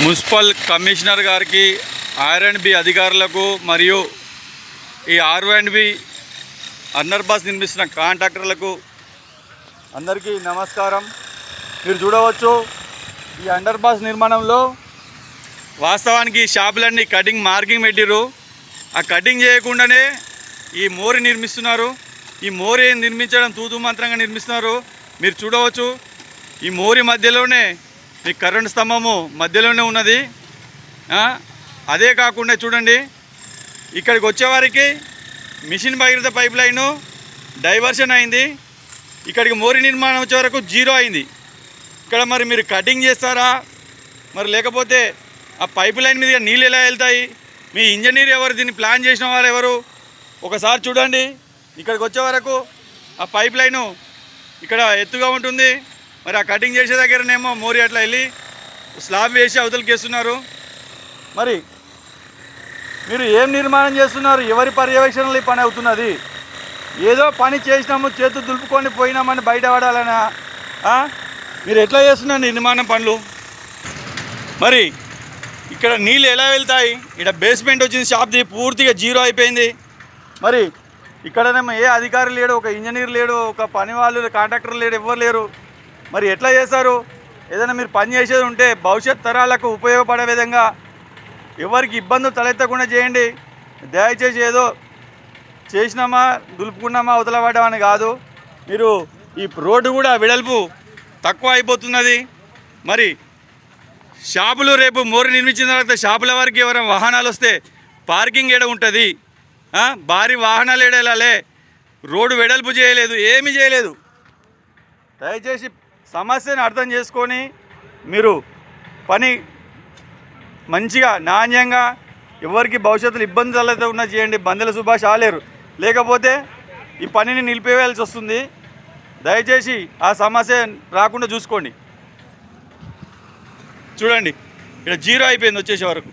Municipal commissioner గారికి, R&B అధికారులకు మరియు ఈ R&B అండర్ పాస్ నిర్మిస్తున్న కాంట్రాక్టర్లకు అందరికీ నమస్కారం. మీరు చూడవచ్చు ఈ అండర్ పాస్ నిర్మాణంలో వాస్తవానికి షాపులన్నీ కటింగ్ మార్కింగ్ పెట్టిరు. ఆ కటింగ్ చేయకుండానే ఈ మోరి నిర్మిస్తున్నారు. ఈ మోరి నిర్మించడం తూతు మంత్రంగా నిర్మిస్తున్నారు. మీరు చూడవచ్చు ఈ మోరి మధ్యలోనే మీ కరెంటు స్తంభము మధ్యలోనే ఉన్నది. అదే కాకుండా చూడండి, ఇక్కడికి వచ్చేవారికి mission Bhagiratha pipe line diversion అయింది. ఇక్కడికి మోరి నిర్మాణం వచ్చే వరకు జీరో అయింది. ఇక్కడ మరి మీరు కటింగ్ చేస్తారా, మరి లేకపోతే ఆ పైప్ లైన్ మీద నీళ్ళు ఎలా వెళ్తాయి? మీ ఇంజనీర్ ఎవరు, దీన్ని ప్లాన్ చేసిన వారు ఎవరు? ఒకసారి చూడండి. ఇక్కడికి వచ్చే వరకు ఆ పైప్ లైను ఇక్కడ ఎత్తుగా ఉంటుంది. మరి ఆ కటింగ్ చేసే దగ్గరనేమో మోరి అట్లా వెళ్ళి స్లాబ్ వేసి అవతలకి వేస్తున్నారు. మరి మీరు ఏం నిర్మాణం చేస్తున్నారు? ఎవరి పర్యవేక్షణలో ఈ పని అవుతున్నది? ఏదో పని చేసినాము, చేతులు దులుపుకొని పోయినామని బయట పడాలనా? మీరు ఎట్లా చేస్తున్నారు నిర్మాణం పనులు? మరి ఇక్కడ నీళ్ళు ఎలా వెళ్తాయి? ఇక్కడ బేస్మెంట్ వచ్చింది, షాప్ది పూర్తిగా జీరో అయిపోయింది. మరి ఇక్కడనేమో ఏ అధికారి లేడు, ఒక ఇంజనీర్ లేడు, ఒక పని వాళ్ళు కాంట్రాక్టర్ లేడు, ఎవ్వరు లేరు. మరి ఎట్లా చేస్తారు? ఏదైనా మీరు పని చేసేది ఉంటే భవిష్యత్ తరాలకు ఉపయోగపడే విధంగా ఎవరికి ఇబ్బందులు తలెత్తకుండా చేయండి. దయచేసి ఏదో చేసినామా దులుపుకున్నామా అవతల పడ్డామని కాదు. మీరు ఈ రోడ్డు కూడా వెడల్పు తక్కువ అయిపోతున్నది. మరి షాపులు రేపు మోరు నిర్మించిన తర్వాత షాపుల వరకు ఎవరైనా వాహనాలు వస్తే పార్కింగ్ ఏడ ఉంటుంది? భారీ వాహనాలు ఏడెళ్ళాలి. రోడ్డు వెడల్పు చేయలేదు, ఏమీ చేయలేదు. దయచేసి సమస్యను అర్థం చేసుకొని మీరు పని మంచిగా నాణ్యంగా ఎవరికి భవిష్యత్తులో ఇబ్బంది తలెత్తకుండా చేయండి. బందెల సుభాష్ ఆలేరు, లేకపోతే ఈ పనిని నిలిపివేయాల్సి వస్తుంది. దయచేసి ఆ సమస్య రాకుండా చూసుకోండి. చూడండి, ఇక్కడ జీరో అయిపోయింది వచ్చేసే వరకు.